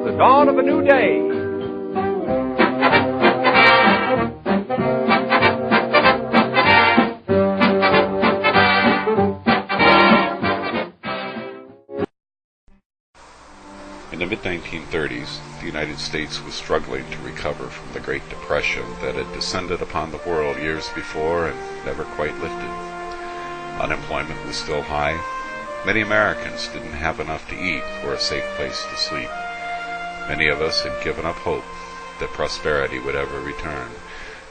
the dawn of a new day. In the mid-1930s, the United States was struggling to recover from the Great Depression that had descended upon the world years before and never quite lifted. Unemployment was still high. Many Americans didn't have enough to eat or a safe place to sleep. Many of us had given up hope that prosperity would ever return.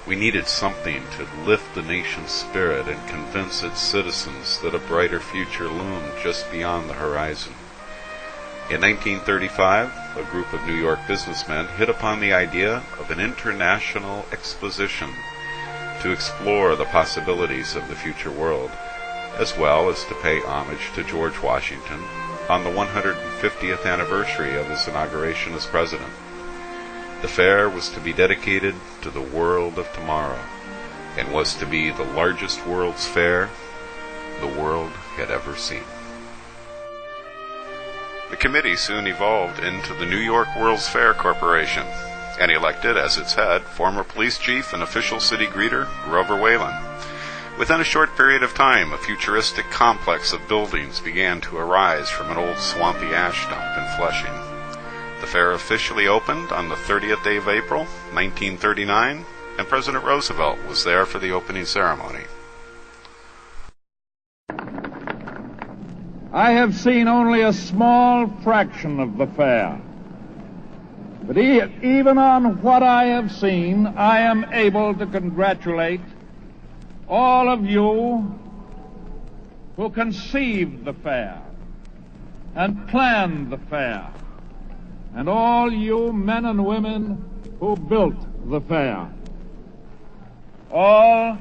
We needed something to lift the nation's spirit and convince its citizens that a brighter future loomed just beyond the horizon. In 1935, a group of New York businessmen hit upon the idea of an international exposition to explore the possibilities of the future world, as well as to pay homage to George Washington on the 150th anniversary of his inauguration as president. The fair was to be dedicated to the world of tomorrow, and was to be the largest World's Fair the world had ever seen. The committee soon evolved into the New York World's Fair Corporation, and elected as its head former police chief and official city greeter Grover Whalen. Within a short period of time, a futuristic complex of buildings began to arise from an old swampy ash dump in Flushing. The fair officially opened on the 30th day of April, 1939, and President Roosevelt was there for the opening ceremony. I have seen only a small fraction of the fair. But even on what I have seen, I am able to congratulate all of you who conceived the fair and planned the fair, and all you men and women who built the fair. All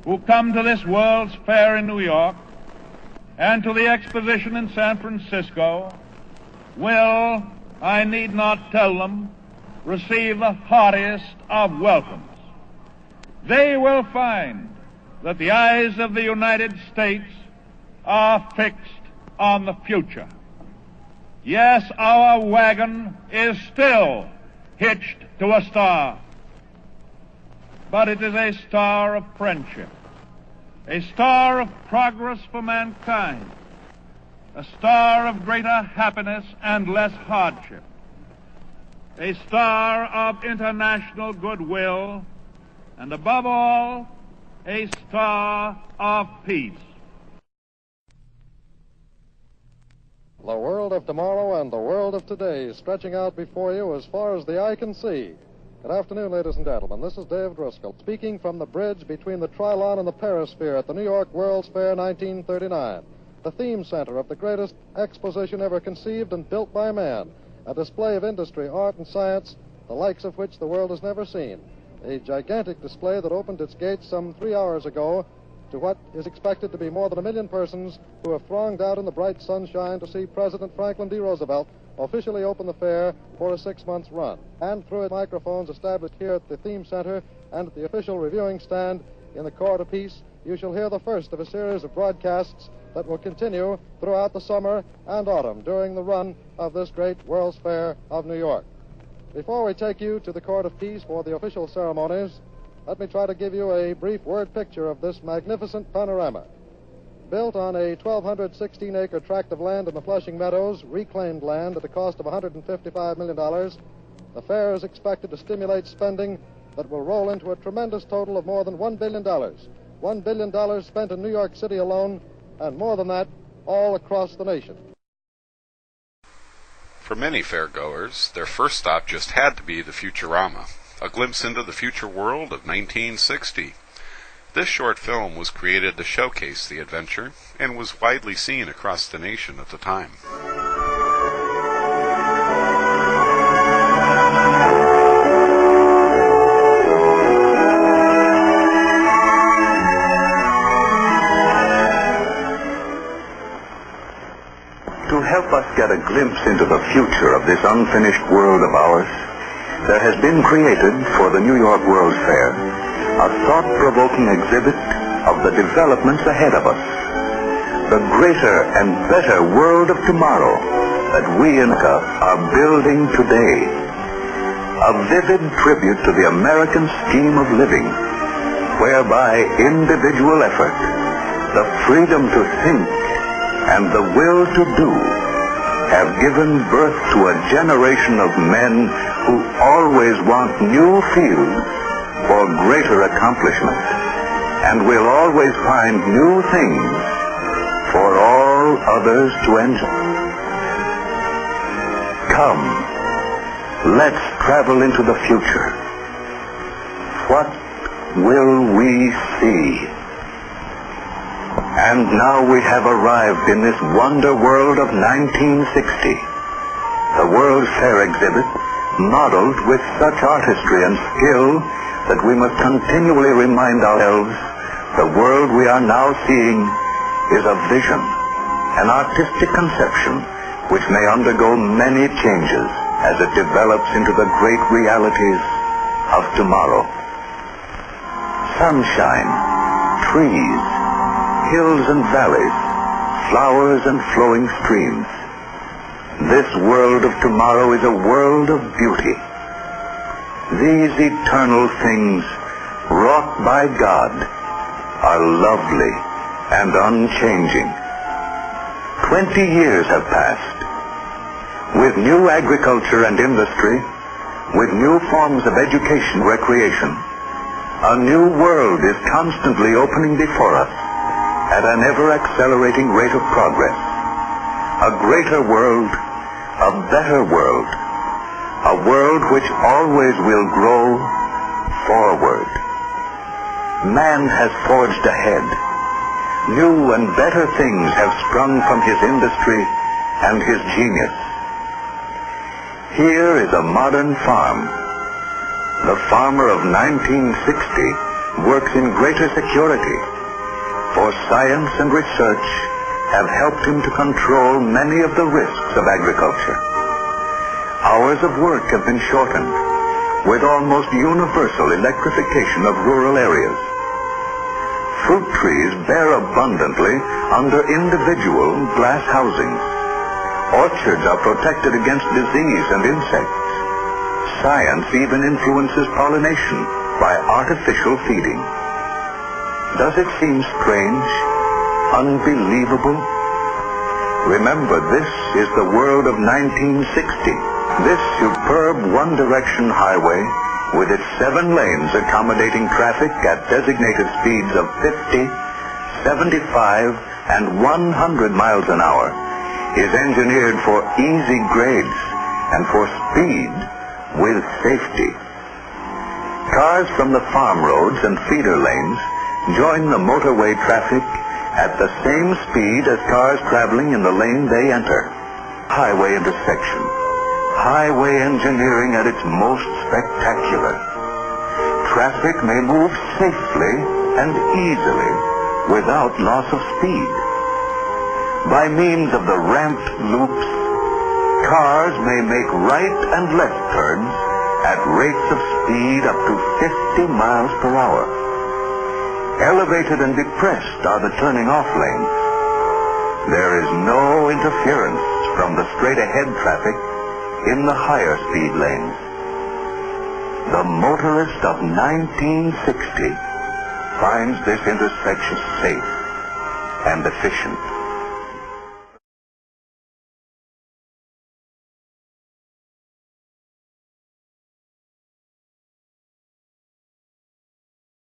who come to this World's Fair in New York and to the exposition in San Francisco will, I need not tell them, receive the heartiest of welcomes. They will find that the eyes of the United States are fixed on the future. Yes, our wagon is still hitched to a star, but it is a star of friendship, a star of progress for mankind, a star of greater happiness and less hardship, a star of international goodwill, and above all, a star of peace. The world of tomorrow and the world of today stretching out before you as far as the eye can see. Good afternoon, ladies and gentlemen. This is Dave Driscoll, speaking from the bridge between the Trilon and the Perisphere at the New York World's Fair 1939, the theme center of the greatest exposition ever conceived and built by man, a display of industry, art, and science, the likes of which the world has never seen. A gigantic display that opened its gates some 3 hours ago to what is expected to be more than 1 million persons who have thronged out in the bright sunshine to see President Franklin D. Roosevelt officially open the fair for a 6-month run. And through microphones established here at the theme center and at the official reviewing stand in the Court of Peace, you shall hear the first of a series of broadcasts that will continue throughout the summer and autumn during the run of this great World's Fair of New York. Before we take you to the Court of Peace for the official ceremonies, let me try to give you a brief word picture of this magnificent panorama. Built on a 1,216-acre tract of land in the Flushing Meadows, reclaimed land at a cost of $155 million, the fair is expected to stimulate spending that will roll into a tremendous total of more than $1 billion. $1 billion spent in New York City alone, and more than that, all across the nation. For many fairgoers, their first stop just had to be the Futurama, a glimpse into the future world of 1960. This short film was created to showcase the adventure and was widely seen across the nation at the time. To help us get a glimpse into the future of this unfinished world of ours, there has been created for the New York World's Fair a thought-provoking exhibit of the developments ahead of us, the greater and better world of tomorrow that we in America are building today. A vivid tribute to the American scheme of living, whereby individual effort, the freedom to think, and the will to do have given birth to a generation of men who always want new fields for greater accomplishment, and will always find new things for all others to enjoy. Come, let's travel into the future. What will we see? And now we have arrived in this wonder world of 1960. The World's Fair exhibit, modeled with such artistry and skill that we must continually remind ourselves the world we are now seeing is a vision, an artistic conception which may undergo many changes as it develops into the great realities of tomorrow. Sunshine, trees, hills and valleys, flowers and flowing streams. This world of tomorrow is a world of beauty. These eternal things, wrought by God, are lovely and unchanging. 20 years have passed. With new agriculture and industry, with new forms of education, recreation, a new world is constantly opening before us at an ever-accelerating rate of progress. A greater world, a better world, a world which always will grow forward. Man has forged ahead. New and better things have sprung from his industry and his genius. Here is a modern farm. The farmer of 1960 works in greater security, for science and research have helped him to control many of the risks of agriculture. Hours of work have been shortened, with almost universal electrification of rural areas. Fruit trees bear abundantly under individual glass housings. Orchards are protected against disease and insects. Science even influences pollination by artificial feeding. Does it seem strange? Unbelievable? Remember, this is the world of 1960. This superb one-direction highway, with its 7 lanes accommodating traffic at designated speeds of 50, 75, and 100 miles an hour, is engineered for easy grades and for speed with safety. Cars from the farm roads and feeder lanes join the motorway traffic at the same speed as cars traveling in the lane they enter. Highway intersection. Highway engineering at its most spectacular. Traffic may move safely and easily without loss of speed. By means of the ramped loops, cars may make right and left turns at rates of speed up to 50 miles per hour. Elevated and depressed are the turning off lanes. There is no interference from the straight-ahead traffic in the higher speed lanes. The motorist of 1960 finds this intersection safe and efficient.